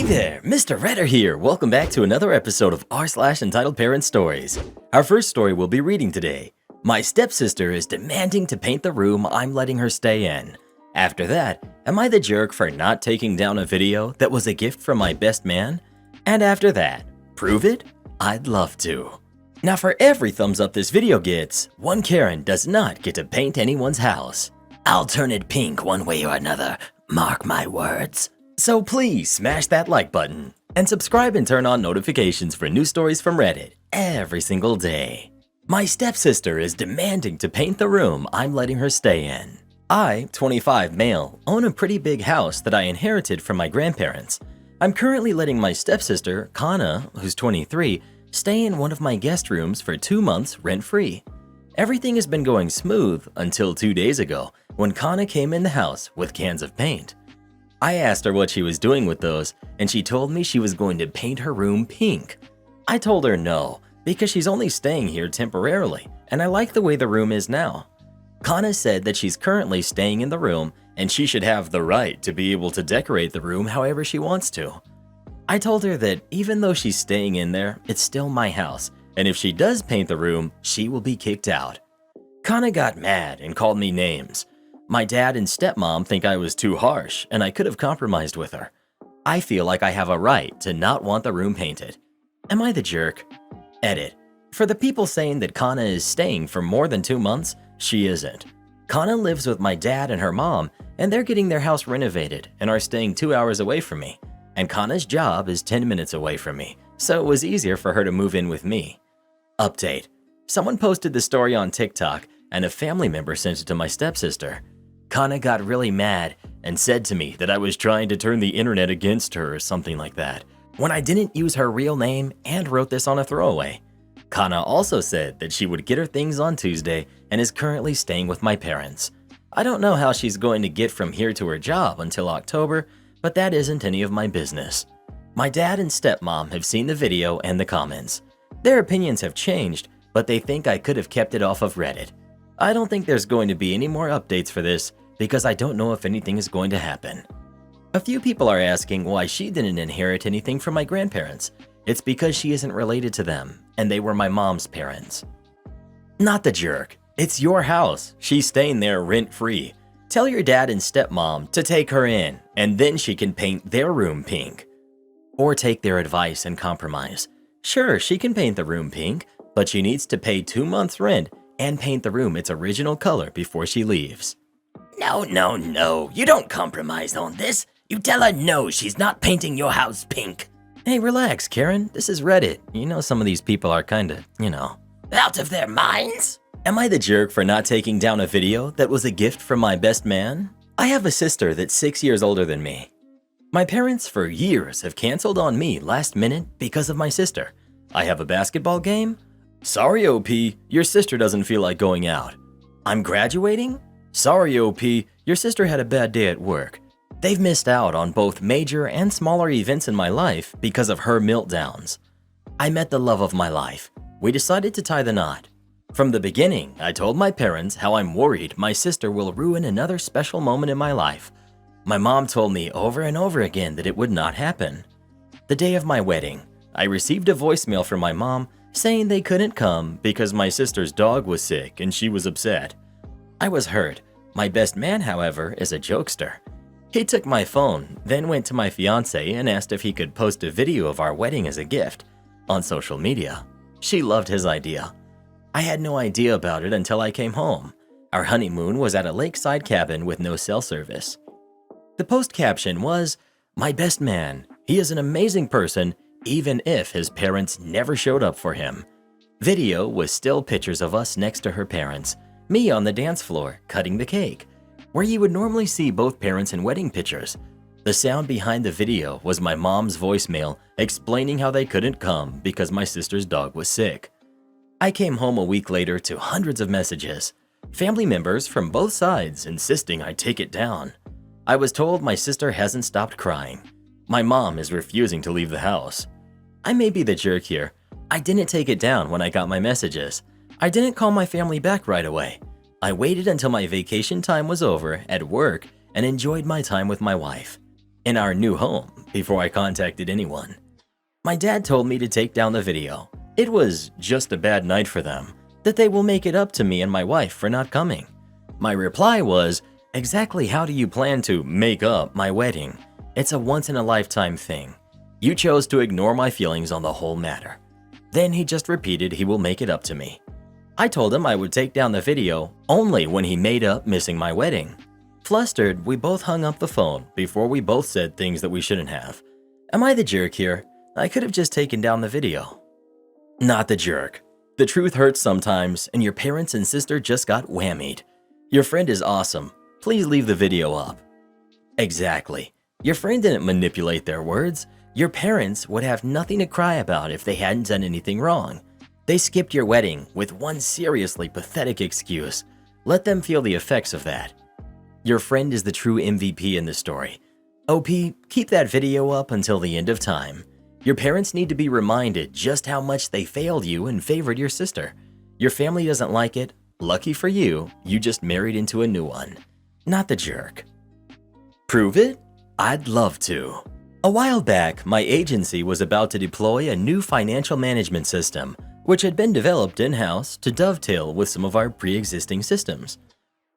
there, Mr. Redder here. Welcome back to another episode of r/entitled Parent Stories. Our first story we'll be reading today. My stepsister is demanding to paint the room I'm letting her stay in. After that, am I the jerk for not taking down a video that was a gift from my best man? And after that, prove it? I'd love to. Now for every thumbs up this video gets, one Karen does not get to paint anyone's house. I'll turn it pink one way or another, mark my words. So please smash that like button and subscribe and turn on notifications for new stories from Reddit every single day. My stepsister is demanding to paint the room I'm letting her stay in. I, 25 male, own a pretty big house that I inherited from my grandparents. I'm currently letting my stepsister, Kana, who's 23, stay in one of my guest rooms for 2 months rent-free. Everything has been going smooth until 2 days ago when Kana came in the house with cans of paint. I asked her what she was doing with those, and she told me she was going to paint her room pink. I told her no, because she's only staying here temporarily, and I like the way the room is now. Kana said that she's currently staying in the room, and she should have the right to be able to decorate the room however she wants to. I told her that even though she's staying in there, it's still my house, and if she does paint the room, she will be kicked out. Kana got mad and called me names. My dad and stepmom think I was too harsh and I could have compromised with her. I feel like I have a right to not want the room painted. Am I the jerk? Edit. For the people saying that Kana is staying for more than 2 months, she isn't. Kana lives with my dad and her mom, and they're getting their house renovated and are staying 2 hours away from me. And Kana's job is 10 minutes away from me, so it was easier for her to move in with me. Update. Someone posted the story on TikTok and a family member sent it to my stepsister. Kana got really mad and said to me that I was trying to turn the internet against her or something like that, when I didn't use her real name and wrote this on a throwaway. Kana also said that she would get her things on Tuesday and is currently staying with my parents. I don't know how she's going to get from here to her job until October, but that isn't any of my business. My dad and stepmom have seen the video and the comments. Their opinions have changed, but they think I could have kept it off of Reddit. I don't think there's going to be any more updates for this because I don't know if anything is going to happen. A few people are asking why she didn't inherit anything from my grandparents. It's because she isn't related to them, and they were my mom's parents. Not the jerk. It's your house. She's staying there rent-free. Tell your dad and stepmom to take her in, and then she can paint their room pink. Or take their advice and compromise. Sure, she can paint the room pink, but she needs to pay 2 months rent and paint the room its original color before she leaves. No, you don't compromise on this. You tell her no, she's not painting your house pink. Hey, relax, Karen. This is Reddit. You know some of these people are kinda, out of their minds? Am I the jerk for not taking down a video that was a gift from my best man? I have a sister that's 6 years older than me. My parents for years have canceled on me last minute because of my sister. I have a basketball game? Sorry, OP, your sister doesn't feel like going out. I'm graduating? Sorry, OP, your sister had a bad day at work. They've missed out on both major and smaller events in my life because of her meltdowns. I met the love of my life. We decided to tie the knot. From the beginning, I told my parents how I'm worried my sister will ruin another special moment in my life. My mom told me over and over again that it would not happen. The day of my wedding, I received a voicemail from my mom saying they couldn't come because my sister's dog was sick and she was upset. I was hurt. My best man, however, is a jokester. He took my phone, then went to my fiancée and asked if he could post a video of our wedding as a gift on social media. She loved his idea. I had no idea about it until I came home. Our honeymoon was at a lakeside cabin with no cell service. The post caption was, "My best man. He is an amazing person, even if his parents never showed up for him." Video was still pictures of us next to her parents, me on the dance floor cutting the cake, where you would normally see both parents in wedding pictures. The sound behind the video was my mom's voicemail explaining how they couldn't come because my sister's dog was sick. I came home a week later to hundreds of messages, family members from both sides insisting I take it down. I was told my sister hasn't stopped crying. My mom is refusing to leave the house. I may be the jerk here. I didn't take it down when I got my messages. I didn't call my family back right away. I waited until my vacation time was over at work and enjoyed my time with my wife. in our new home before I contacted anyone. My dad told me to take down the video. It was just a bad night for them, that they will make it up to me and my wife for not coming. My reply was, exactly how do you plan to make up my wedding? It's a once-in-a-lifetime thing. You chose to ignore my feelings on the whole matter. Then he just repeated he will make it up to me. I told him I would take down the video only when he made up missing my wedding. Flustered, we both hung up the phone before we both said things that we shouldn't have. Am I the jerk here? I could have just taken down the video. Not the jerk. The truth hurts sometimes, and your parents and sister just got whammied. Your friend is awesome. Please leave the video up. Exactly. Your friend didn't manipulate their words. Your parents would have nothing to cry about if they hadn't done anything wrong. They skipped your wedding with one seriously pathetic excuse. Let them feel the effects of that. Your friend is the true MVP in this story. OP, keep that video up until the end of time. Your parents need to be reminded just how much they failed you and favored your sister. Your family doesn't like it. Lucky for you, you just married into a new one. Not the jerk. Prove it? I'd love to. A while back, my agency was about to deploy a new financial management system, which had been developed in-house to dovetail with some of our pre-existing systems.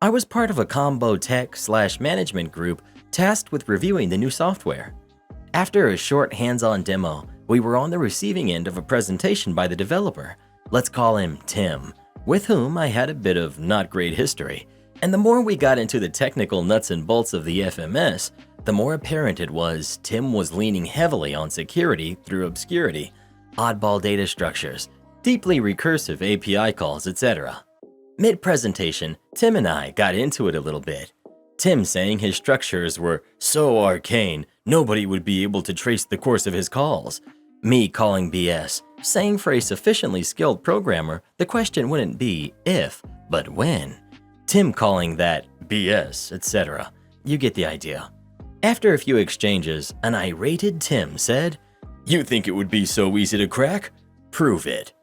I was part of a combo tech/management group tasked with reviewing the new software. After a short hands-on demo, we were on the receiving end of a presentation by the developer. Let's call him Tim, with whom I had a bit of not great history. And the more we got into the technical nuts and bolts of the FMS, the more apparent it was Tim was leaning heavily on security through obscurity, oddball data structures, deeply recursive API calls, etc. Mid-presentation, Tim and I got into it a little bit. Tim saying his structures were so arcane, nobody would be able to trace the course of his calls. Me calling BS, saying for a sufficiently skilled programmer, the question wouldn't be if, but when. Tim calling that BS, etc. You get the idea. After a few exchanges, an irate Tim said, "You think it would be so easy to crack? Prove it."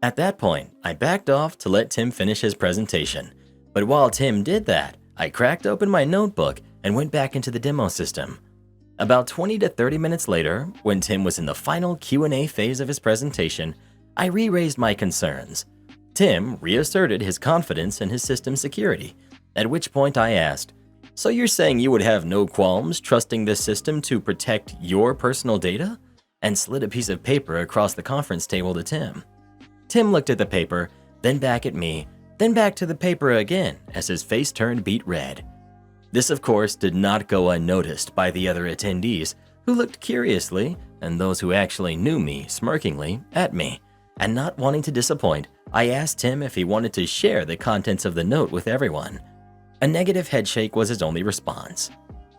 At that point, I backed off to let Tim finish his presentation. But while Tim did that, I cracked open my notebook and went back into the demo system. About 20 to 30 minutes later, when Tim was in the final Q&A phase of his presentation, I re-raised my concerns. Tim reasserted his confidence in his system's security, at which point I asked, "So you're saying you would have no qualms trusting this system to protect your personal data?" and slid a piece of paper across the conference table to Tim. Tim looked at the paper, then back at me, then back to the paper again as his face turned beet red. This, of course, did not go unnoticed by the other attendees, who looked curiously, and those who actually knew me smirkingly, at me. And not wanting to disappoint, I asked Tim if he wanted to share the contents of the note with everyone. A negative headshake was his only response.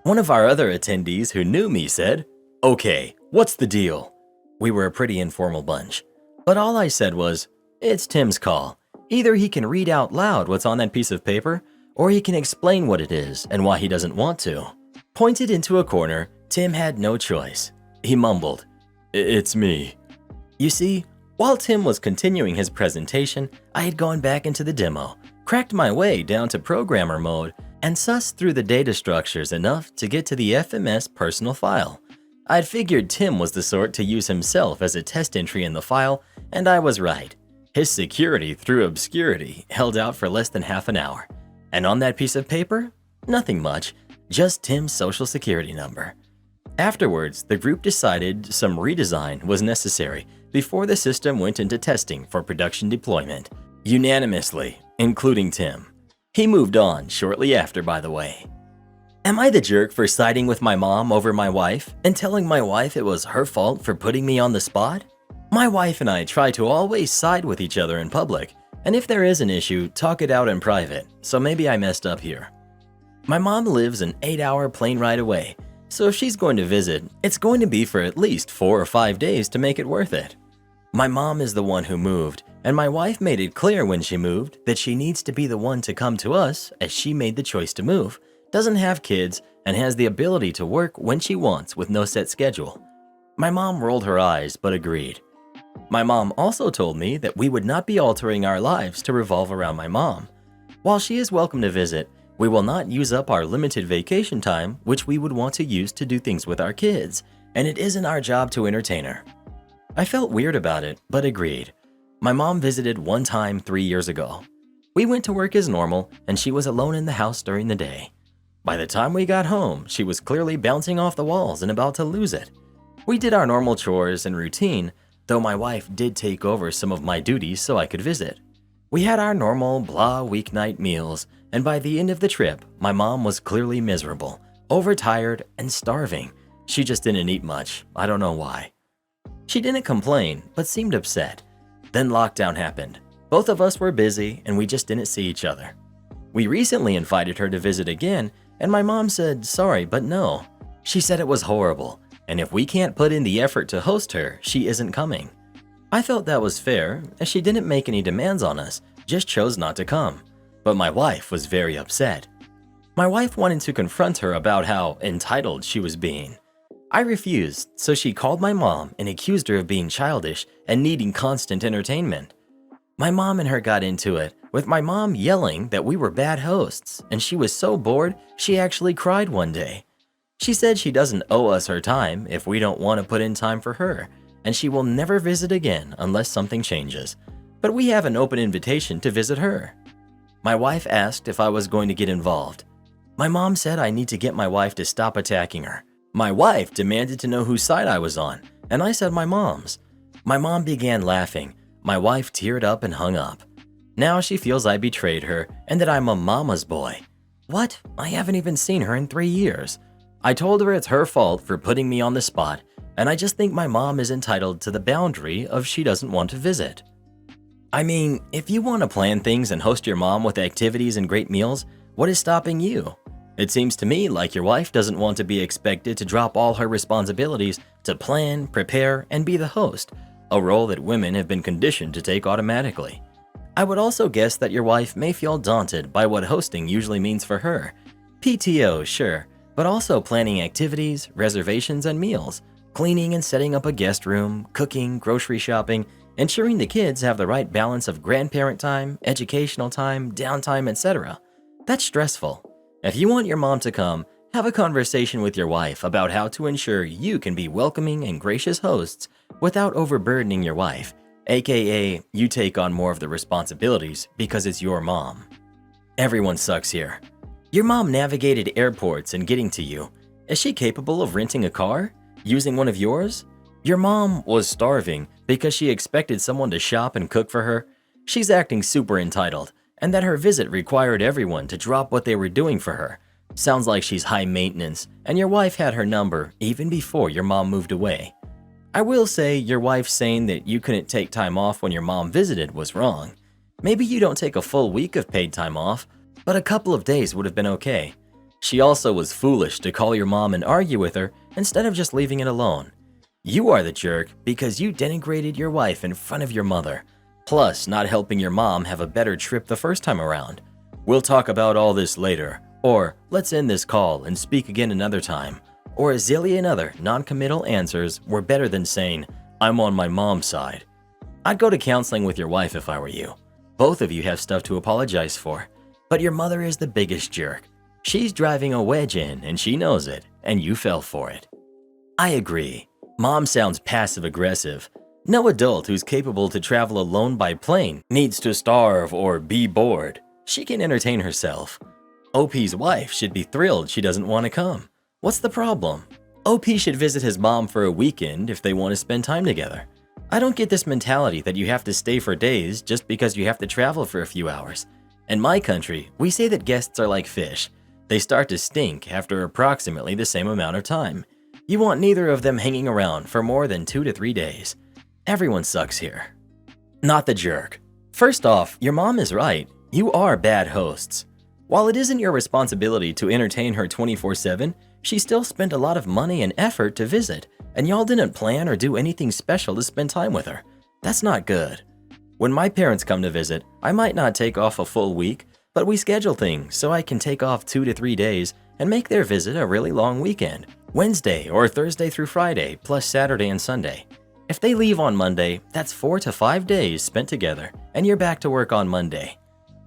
One of our other attendees who knew me said, "Okay, what's the deal?" We were a pretty informal bunch. But all I said was, "It's Tim's call. Either he can read out loud what's on that piece of paper, or he can explain what it is and why he doesn't want to." Pointed into a corner, Tim had no choice. He mumbled, "It's me." You see, while Tim was continuing his presentation, I had gone back into the demo, cracked my way down to programmer mode, and sussed through the data structures enough to get to the FMS personal file. I'd figured Tim was the sort to use himself as a test entry in the file, and I was right. His security through obscurity held out for less than half an hour. And on that piece of paper? Nothing much, just Tim's social security number. Afterwards, the group decided some redesign was necessary before the system went into testing for production deployment, unanimously, including Tim. He moved on shortly after, by the way. Am I the jerk for siding with my mom over my wife and telling my wife it was her fault for putting me on the spot? My wife and I try to always side with each other in public, and if there is an issue, talk it out in private, so maybe I messed up here. My mom lives an 8-hour plane ride away, so if she's going to visit, it's going to be for at least 4 or 5 days to make it worth it. My mom is the one who moved, and my wife made it clear when she moved that she needs to be the one to come to us as she made the choice to move, doesn't have kids, and has the ability to work when she wants with no set schedule. My mom rolled her eyes but agreed. My mom also told me that we would not be altering our lives to revolve around my mom. While she is welcome to visit, We will not use up our limited vacation time, which we would want to use to do things with our kids, and it isn't our job to entertain her. I felt weird about it, but agreed. My mom visited one time 3 years ago. We went to work as normal, and she was alone in the house during the day. By the time we got home, she was clearly bouncing off the walls and about to lose it. We did our normal chores and routine, though my wife did take over some of my duties so I could visit. We had our normal blah weeknight meals, and by the end of the trip, my mom was clearly miserable, overtired, and starving. She just didn't eat much. I don't know why. She didn't complain, but seemed upset. Then lockdown happened. Both of us were busy, and we just didn't see each other. We recently invited her to visit again, and my mom said sorry, but no. She said it was horrible, and if we can't put in the effort to host her, she isn't coming. I felt that was fair, as she didn't make any demands on us, just chose not to come. But my wife was very upset. My wife wanted to confront her about how entitled she was being. I refused, so she called my mom and accused her of being childish and needing constant entertainment. My mom and her got into it, with my mom yelling that we were bad hosts, and she was so bored she actually cried one day. She said she doesn't owe us her time if we don't want to put in time for her, and she will never visit again unless something changes. But we have an open invitation to visit her. My wife asked if I was going to get involved. My mom said I need to get my wife to stop attacking her. My wife demanded to know whose side I was on, and I said my mom's. My mom began laughing. My wife teared up and hung up. Now she feels I betrayed her and that I'm a mama's boy. What? I haven't even seen her in 3 years. I told her it's her fault for putting me on the spot, and I just think my mom is entitled to the boundary of she doesn't want to visit. I mean, if you want to plan things and host your mom with activities and great meals, what is stopping you? It seems to me like your wife doesn't want to be expected to drop all her responsibilities to plan, prepare, and be the host, a role that women have been conditioned to take automatically. I would also guess that your wife may feel daunted by what hosting usually means for her. PTO, sure, but also planning activities, reservations, and meals, cleaning and setting up a guest room, cooking, grocery shopping, ensuring the kids have the right balance of grandparent time, educational time, downtime, etc. That's stressful. If you want your mom to come, have a conversation with your wife about how to ensure you can be welcoming and gracious hosts without overburdening your wife, aka you take on more of the responsibilities because it's your mom. Everyone sucks here. Your mom navigated airports and getting to you. Is she capable of renting a car? Using one of yours? Your mom was starving because she expected someone to shop and cook for her. She's acting super entitled, and that her visit required everyone to drop what they were doing for her. Sounds like she's high maintenance, and your wife had her number even before your mom moved away. I will say your wife saying that you couldn't take time off when your mom visited was wrong. Maybe you don't take a full week of paid time off, but a couple of days would have been okay. She also was foolish to call your mom and argue with her instead of just leaving it alone. You are the jerk because you denigrated your wife in front of your mother, plus not helping your mom have a better trip the first time around. We'll talk about all this later, or let's end this call and speak again another time, or a zillion other non-committal answers were better than saying, I'm on my mom's side. I'd go to counseling with your wife if I were you. Both of you have stuff to apologize for, but your mother is the biggest jerk. She's driving a wedge in and she knows it, and you fell for it. I agree. Mom sounds passive-aggressive. No adult who's capable to travel alone by plane needs to starve or be bored. She can entertain herself. OP's wife should be thrilled she doesn't want to come. What's the problem? OP should visit his mom for a weekend if they want to spend time together. I don't get this mentality that you have to stay for days just because you have to travel for a few hours. In my country, we say that guests are like fish. They start to stink after approximately the same amount of time. You want neither of them hanging around for more than 2 to 3 days. Everyone sucks here. Not the jerk. First off, your mom is right. You are bad hosts. While it isn't your responsibility to entertain her 24/7, she still spent a lot of money and effort to visit, and y'all didn't plan or do anything special to spend time with her. That's not good. When my parents come to visit, I might not take off a full week, but we schedule things so I can take off 2 to 3 days and make their visit a really long weekend, Wednesday or Thursday through Friday, plus Saturday and Sunday. If they leave on Monday, that's 4 to 5 days spent together, and you're back to work on Monday.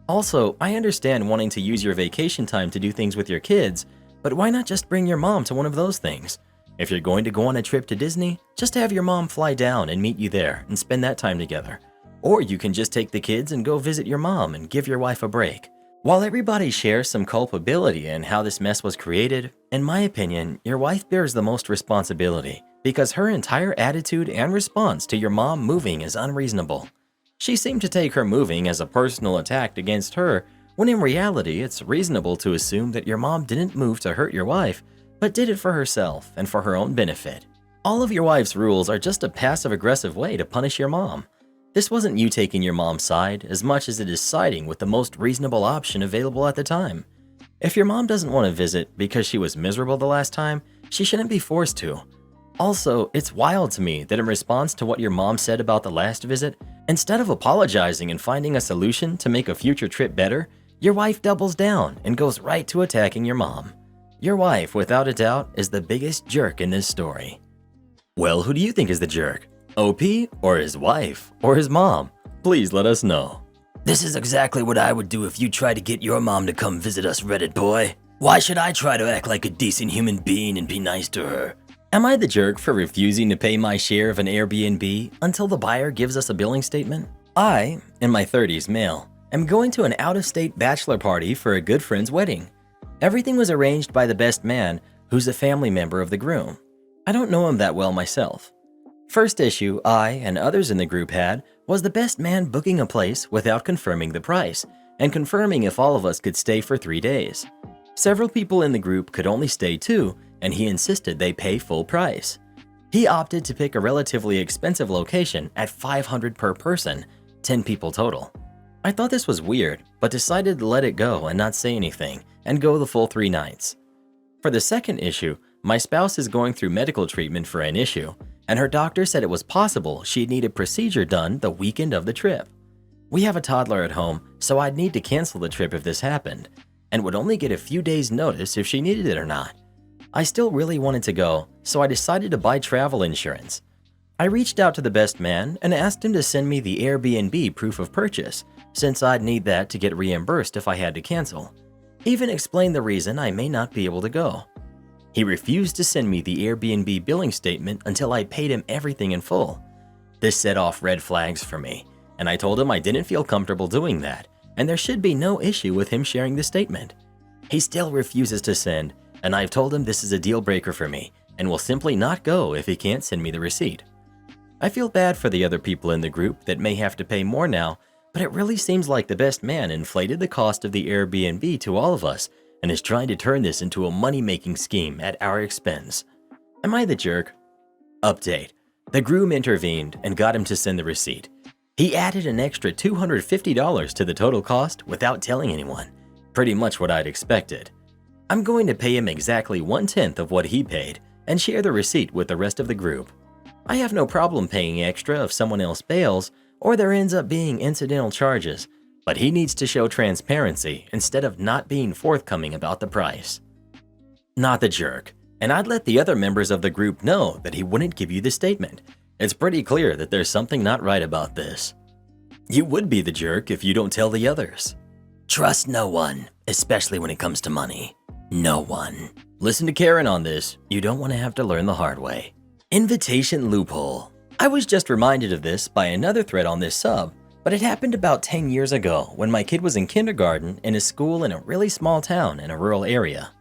Also, I understand wanting to use your vacation time to do things with your kids, but why not just bring your mom to one of those things? If you're going to go on a trip to Disney, just have your mom fly down and meet you there and spend that time together. Or you can just take the kids and go visit your mom and give your wife a break. While everybody shares some culpability in how this mess was created, in my opinion, your wife bears the most responsibility because her entire attitude and response to your mom moving is unreasonable. She seemed to take her moving as a personal attack against her, when in reality it's reasonable to assume that your mom didn't move to hurt your wife, but did it for herself and for her own benefit. All of your wife's rules are just a passive-aggressive way to punish your mom. This wasn't you taking your mom's side as much as it is siding with the most reasonable option available at the time. If your mom doesn't want to visit because she was miserable the last time, she shouldn't be forced to. Also, it's wild to me that in response to what your mom said about the last visit, instead of apologizing and finding a solution to make a future trip better, your wife doubles down and goes right to attacking your mom. Your wife, without a doubt, is the biggest jerk in this story. Well, who do you think is the jerk? OP, or his wife, or his mom? Please let us know. This is exactly what I would do if you tried to get your mom to come visit us, Reddit boy. Why should I try to act like a decent human being and be nice to her? Am I the jerk for refusing to pay my share of an Airbnb until the buyer gives us a billing statement? I, in my 30s male, am going to an out-of-state bachelor party for a good friend's wedding. Everything was arranged by the best man, who's a family member of the groom. I don't know him that well myself. First issue I and others in the group had was the best man booking a place without confirming the price and confirming if all of us could stay for 3 days. Several people in the group could only stay 2, and he insisted they pay full price. He opted to pick a relatively expensive location at $500 per person, 10 people total. I thought this was weird, but decided to let it go and not say anything and go the full 3 nights. For the second issue, my spouse is going through medical treatment for an issue, and her doctor said it was possible she'd need a procedure done the weekend of the trip. We have a toddler at home, so I'd need to cancel the trip if this happened, and would only get a few days' notice if she needed it or not. I still really wanted to go, so I decided to buy travel insurance. I reached out to the best man and asked him to send me the Airbnb proof of purchase, since I'd need that to get reimbursed if I had to cancel. He even explained the reason I may not be able to go. He refused to send me the Airbnb billing statement until I paid him everything in full. This set off red flags for me, and I told him I didn't feel comfortable doing that, and there should be no issue with him sharing the statement. He still refuses to send, and I've told him this is a deal breaker for me and will simply not go if he can't send me the receipt. I feel bad for the other people in the group that may have to pay more now, but it really seems like the best man inflated the cost of the Airbnb to all of us and is trying to turn this into a money-making scheme at our expense. Am I the jerk? Update. The groom intervened and got him to send the receipt. He added an extra $250 to the total cost without telling anyone. Pretty much what I'd expected. I'm going to pay him exactly 1/10 of what he paid and share the receipt with the rest of the group. I have no problem paying extra if someone else bails or there ends up being incidental charges, but he needs to show transparency instead of not being forthcoming about the price. Not the jerk, and I'd let the other members of the group know that he wouldn't give you the statement. It's pretty clear that there's something not right about this. You would be the jerk if you don't tell the others. Trust no one, especially when it comes to money. No one. Listen to Karen on this. You don't want to have to learn the hard way. Invitation loophole. I was just reminded of this by another thread on this sub, but it happened about 10 years ago when my kid was in kindergarten in a school in a really small town in a rural area.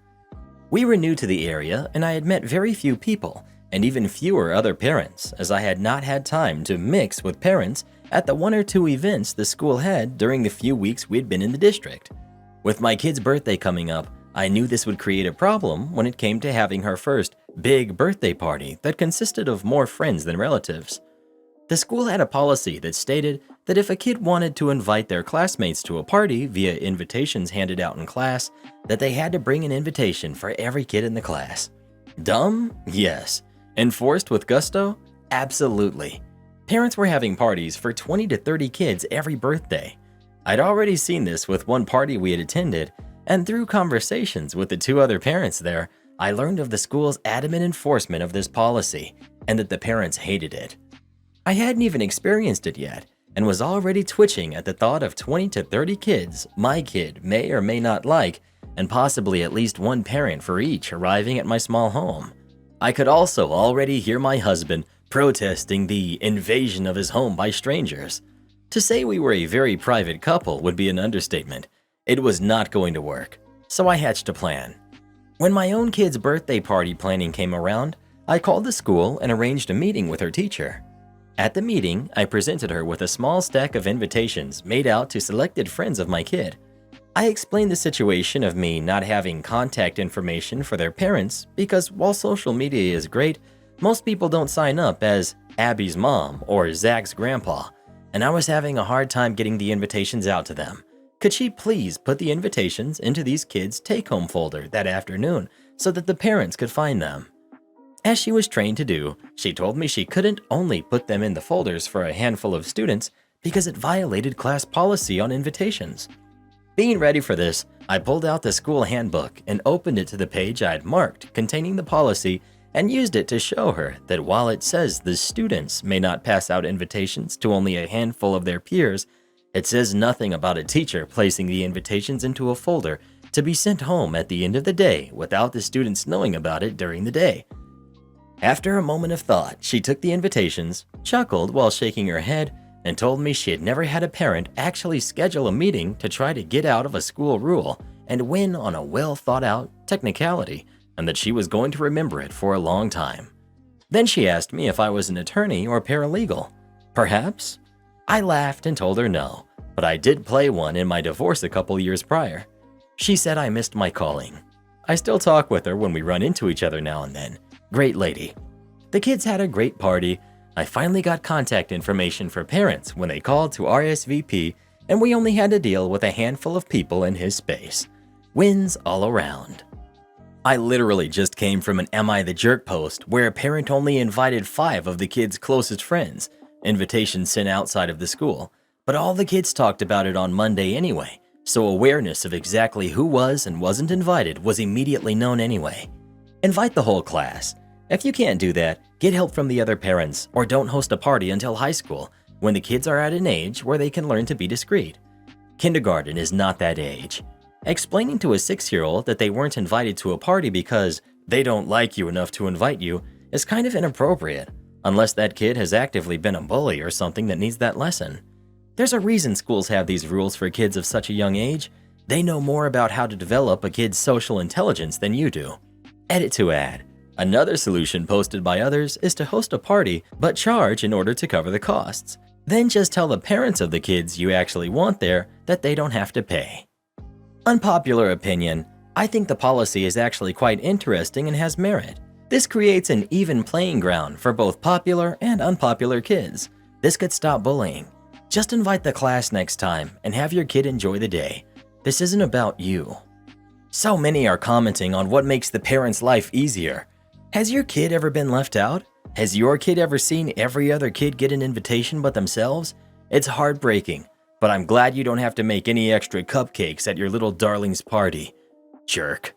We were new to the area and I had met very few people and even fewer other parents as I had not had time to mix with parents at the 1 or 2 events the school had during the few weeks we'd been in the district. With my kid's birthday coming up, I knew this would create a problem when it came to having her first big birthday party that consisted of more friends than relatives. The school had a policy that stated that if a kid wanted to invite their classmates to a party via invitations handed out in class, that they had to bring an invitation for every kid in the class. Dumb? Yes. Enforced with gusto? Absolutely. Parents were having parties for 20 to 30 kids every birthday. I'd already seen this with one party we had attended, and through conversations with the 2 other parents there, I learned of the school's adamant enforcement of this policy and that the parents hated it. I hadn't even experienced it yet, and was already twitching at the thought of 20 to 30 kids my kid may or may not like, and possibly at least one parent for each arriving at my small home. I could also already hear my husband protesting the invasion of his home by strangers. To say we were a very private couple would be an understatement. It was not going to work, so I hatched a plan. When my own kid's birthday party planning came around, I called the school and arranged a meeting with her teacher. At the meeting, I presented her with a small stack of invitations made out to selected friends of my kid. I explained the situation of me not having contact information for their parents because while social media is great, most people don't sign up as Abby's mom or Zach's grandpa, and I was having a hard time getting the invitations out to them. Could she please put the invitations into these kids' take-home folder that afternoon so that the parents could find them? As she was trained to do, she told me she couldn't only put them in the folders for a handful of students because it violated class policy on invitations. Being ready for this, I pulled out the school handbook and opened it to the page I'd marked containing the policy and used it to show her that while it says the students may not pass out invitations to only a handful of their peers, it says nothing about a teacher placing the invitations into a folder to be sent home at the end of the day without the students knowing about it during the day. After a moment of thought, she took the invitations, chuckled while shaking her head, and told me she had never had a parent actually schedule a meeting to try to get out of a school rule and win on a well-thought-out technicality, and that she was going to remember it for a long time. Then she asked me if I was an attorney or paralegal. Perhaps? I laughed and told her no, but I did play one in my divorce a couple years prior. She said I missed my calling. I still talk with her when we run into each other now and then. Great lady. The kids had a great party. I finally got contact information for parents when they called to RSVP, and we only had to deal with a handful of people in his space. Wins all around. I literally just came from an Am I the Jerk post where a parent only invited 5 of the kids' closest friends, invitations sent outside of the school, but all the kids talked about it on Monday anyway, so awareness of exactly who was and wasn't invited was immediately known anyway. Invite the whole class. If you can't do that, get help from the other parents or don't host a party until high school when the kids are at an age where they can learn to be discreet. Kindergarten is not that age. Explaining to a 6-year-old that they weren't invited to a party because they don't like you enough to invite you is kind of inappropriate, unless that kid has actively been a bully or something that needs that lesson. There's a reason schools have these rules for kids of such a young age. They know more about how to develop a kid's social intelligence than you do. Edit to add. Another solution posted by others is to host a party but charge in order to cover the costs. Then just tell the parents of the kids you actually want there that they don't have to pay. Unpopular opinion, I think the policy is actually quite interesting and has merit. This creates an even playing ground for both popular and unpopular kids. This could stop bullying. Just invite the class next time and have your kid enjoy the day. This isn't about you. So many are commenting on what makes the parent's life easier. Has your kid ever been left out? Has your kid ever seen every other kid get an invitation but themselves? It's heartbreaking, but I'm glad you don't have to make any extra cupcakes at your little darling's party. Jerk.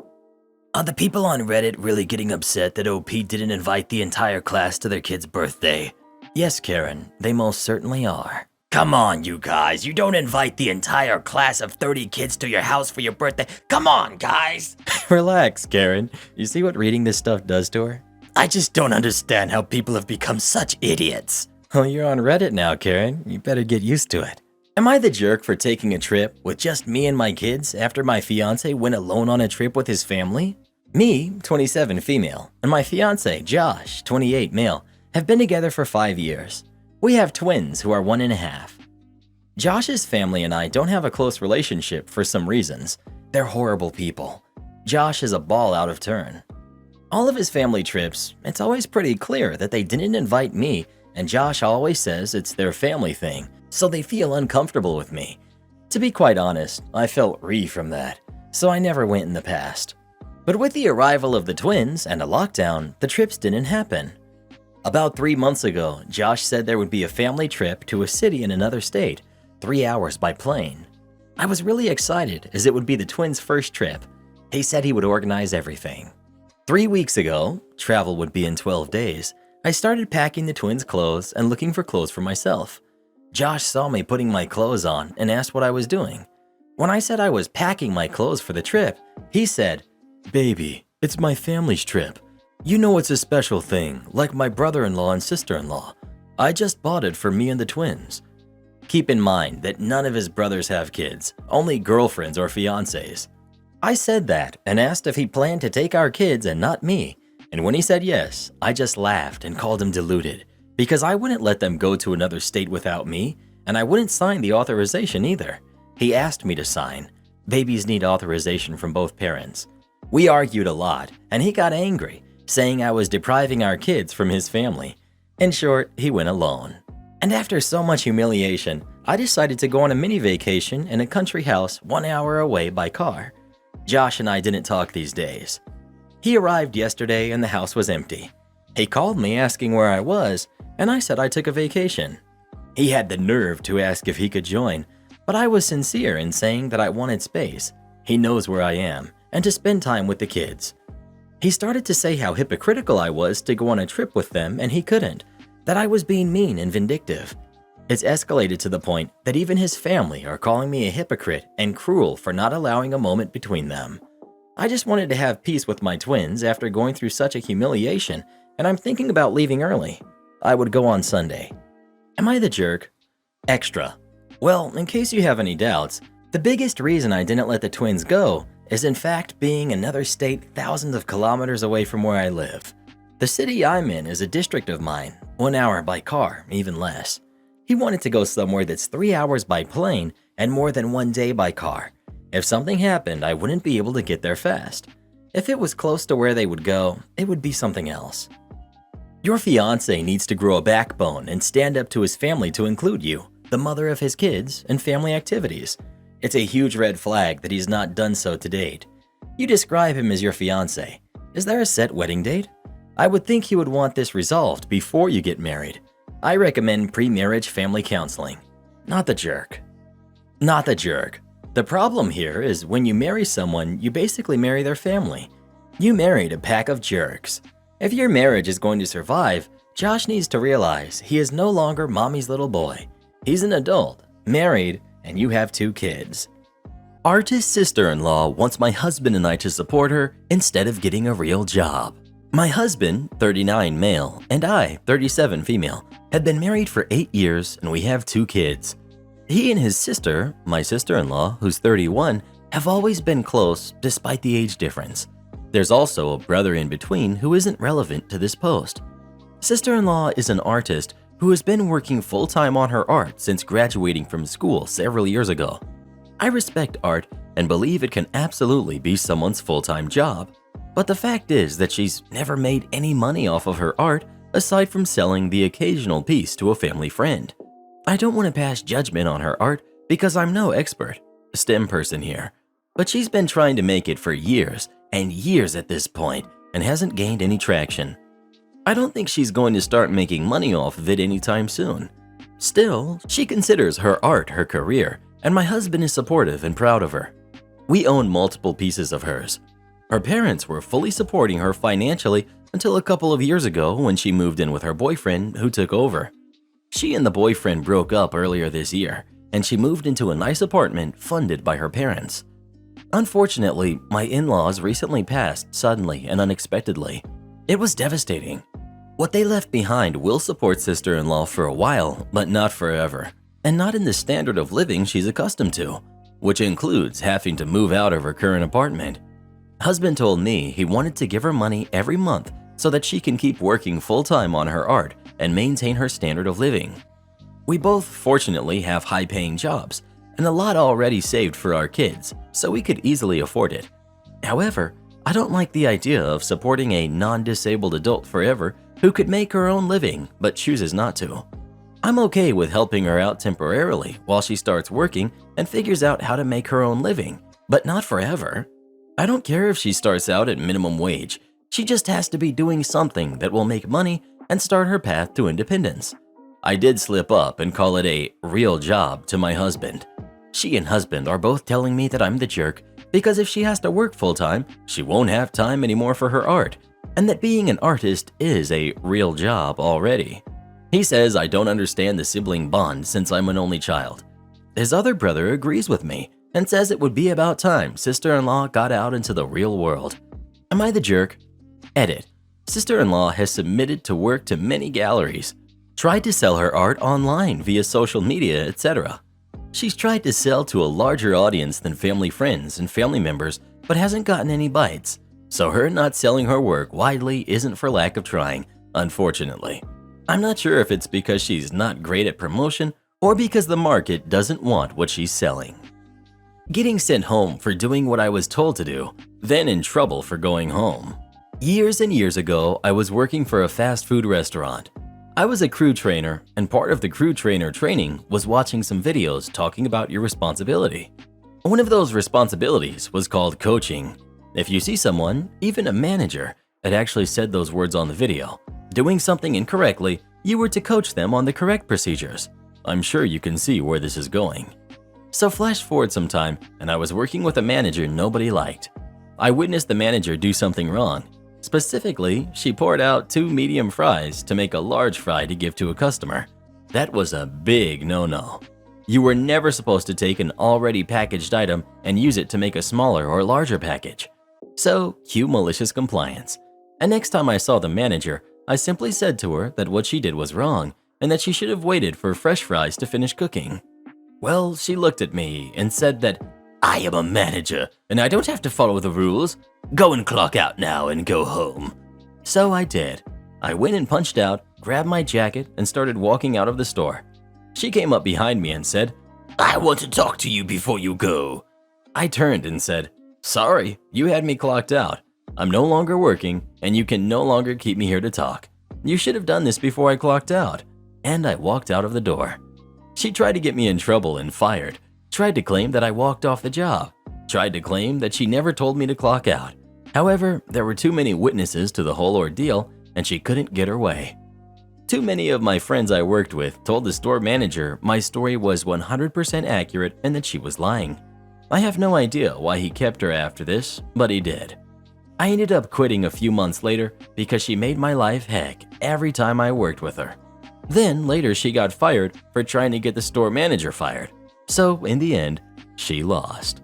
Are the people on Reddit really getting upset that OP didn't invite the entire class to their kid's birthday? Yes, Karen, they most certainly are. Come on, you guys. You don't invite the entire class of 30 kids to your house for your birthday. Come on, guys. Relax, Karen. You see what reading this stuff does to her? I just don't understand how people have become such idiots. Well, you're on Reddit now, Karen. You better get used to it. Am I the jerk for taking a trip with just me and my kids after my fiancé went alone on a trip with his family? Me, 27 female, and my fiancé, Josh, 28 male, have been together for 5 years. We have twins who are 1.5. Josh's family and I don't have a close relationship for some reasons. They're horrible people. Josh is a ball out of turn. All of his family trips, it's always pretty clear that they didn't invite me, and Josh always says it's their family thing, so they feel uncomfortable with me. To be quite honest, I felt from that, so I never went in the past. But with the arrival of the twins and a lockdown, the trips didn't happen. About 3 months ago, Josh said there would be a family trip to a city in another state, 3 hours by plane. I was really excited as it would be the twins' first trip. He said he would organize everything. 3 weeks ago, travel would be in 12 days, I started packing the twins' clothes and looking for clothes for myself. Josh saw me putting my clothes on and asked what I was doing. When I said I was packing my clothes for the trip, he said, "Baby, it's my family's trip. You know it's a special thing, like my brother-in-law and sister-in-law. I just bought it for me and the twins." Keep in mind that none of his brothers have kids, only girlfriends or fiancés. I said that and asked if he planned to take our kids and not me, and when he said yes, I just laughed and called him deluded, because I wouldn't let them go to another state without me, and I wouldn't sign the authorization either. He asked me to sign. Babies need authorization from both parents. We argued a lot, and he got angry, saying I was depriving our kids from his family. In short, he went alone. And after so much humiliation, I decided to go on a mini vacation in a country house 1 hour away by car. Josh and I didn't talk these days. He arrived yesterday and the house was empty. He called me asking where I was, and I said I took a vacation. He had the nerve to ask if he could join, but I was sincere in saying that I wanted space. He knows where I am, and to spend time with the kids. He started to say how hypocritical I was to go on a trip with them and he couldn't, that I was being mean and vindictive. It's escalated to the point that even his family are calling me a hypocrite and cruel for not allowing a moment between them. I just wanted to have peace with my twins after going through such a humiliation, and I'm thinking about leaving early. I would go on Sunday. Am I the jerk? Extra. Well, in case you have any doubts, the biggest reason I didn't let the twins go is in fact being another state thousands of kilometers away from where I live. The city I'm in is a district of mine, 1 hour by car, even less. He wanted to go somewhere that's 3 hours by plane and more than 1 day by car. If something happened, I wouldn't be able to get there fast. If it was close to where they would go, it would be something else. Your fiancé needs to grow a backbone and stand up to his family to include you, the mother of his kids, in family activities. It's a huge red flag that he's not done so to date. You describe him as your fiancé. Is there a set wedding date? I would think he would want this resolved before you get married. I recommend pre-marriage family counseling. Not the jerk. Not the jerk. The problem here is when you marry someone, you basically marry their family. You married a pack of jerks. If your marriage is going to survive, Josh needs to realize he is no longer mommy's little boy. He's an adult, married, and you have 2 kids. Artist sister-in-law wants my husband and I to support her instead of getting a real job. My husband, 39 male, and I, 37 female, have been married for 8 years and we have 2 kids. He and his sister, my sister-in-law, who's 31, have always been close despite the age difference. There's also a brother in between who isn't relevant to this post. Sister-in-law is an artist who has been working full-time on her art since graduating from school several years ago. I respect art and believe it can absolutely be someone's full-time job. But the fact is that she's never made any money off of her art aside from selling the occasional piece to a family friend. I don't want to pass judgment on her art because I'm no expert, STEM person here, but she's been trying to make it for years and years at this point and hasn't gained any traction. I don't think she's going to start making money off of it anytime soon. Still, she considers her art her career, and my husband is supportive and proud of her. We own multiple pieces of hers. Her parents were fully supporting her financially until a couple of years ago when she moved in with her boyfriend who took over. She and the boyfriend broke up earlier this year, and she moved into a nice apartment funded by her parents. Unfortunately, my in-laws recently passed suddenly and unexpectedly. It was devastating. What they left behind will support sister-in-law for a while, but not forever, and not in the standard of living she's accustomed to, which includes having to move out of her current apartment. Husband told me he wanted to give her money every month so that she can keep working full-time on her art and maintain her standard of living. We both fortunately have high-paying jobs and a lot already saved for our kids, so we could easily afford it. However, I don't like the idea of supporting a non-disabled adult forever who could make her own living but chooses not to. I'm okay with helping her out temporarily while she starts working and figures out how to make her own living, but not forever. I don't care if she starts out at minimum wage. She just has to be doing something that will make money and start her path to independence. I did slip up and call it a real job to my husband. She and husband are both telling me that I'm the jerk because if she has to work full-time, she won't have time anymore for her art, and that being an artist is a real job already. He says I don't understand the sibling bond since I'm an only child. His other brother agrees with me and says it would be about time sister-in-law got out into the real world. Am I the jerk? Edit. Sister-in-law has submitted to work to many galleries, tried to sell her art online via social media, etc. She's tried to sell to a larger audience than family friends and family members, but hasn't gotten any bites. So her not selling her work widely isn't for lack of trying, unfortunately. I'm not sure if it's because she's not great at promotion or because the market doesn't want what she's selling. Getting sent home for doing what I was told to do, then in trouble for going home. Years and years ago, I was working for a fast food restaurant. I was a crew trainer, and part of the crew trainer training was watching some videos talking about your responsibility. One of those responsibilities was called coaching. If you see someone, even a manager, that actually said those words on the video, doing something incorrectly, you were to coach them on the correct procedures. I'm sure you can see where this is going. So flash forward some time, and I was working with a manager nobody liked. I witnessed the manager do something wrong. Specifically, she poured out 2 medium fries to make a large fry to give to a customer. That was a big no-no. You were never supposed to take an already packaged item and use it to make a smaller or larger package. So, cue malicious compliance. And next time I saw the manager, I simply said to her that what she did was wrong and that she should have waited for fresh fries to finish cooking. Well, she looked at me and said that I am a manager and I don't have to follow the rules. Go and clock out now and go home. So I did. I went and punched out, grabbed my jacket, and started walking out of the store. She came up behind me and said, I want to talk to you before you go. I turned and said, sorry, you had me clocked out. I'm no longer working, and you can no longer keep me here to talk. You should have done this before I clocked out. And I walked out of the door. She tried to get me in trouble and fired, tried to claim that I walked off the job, tried to claim that she never told me to clock out. However, there were too many witnesses to the whole ordeal, and she couldn't get her way. Too many of my friends I worked with told the store manager my story was 100% accurate and that she was lying. I have no idea why he kept her after this, but he did. I ended up quitting a few months later because she made my life heck every time I worked with her. Then later she got fired for trying to get the store manager fired. So in the end, she lost.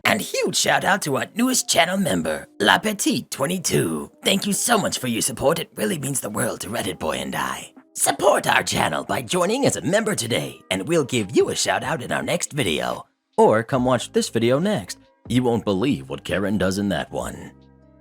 And huge shout out to our newest channel member, La Petite 22. Thank you so much for your support. It really means the world to Reddit Boy and I. Support our channel by joining as a member today, and we'll give you a shout out in our next video. Or come watch this video next. You won't believe what Karen does in that one.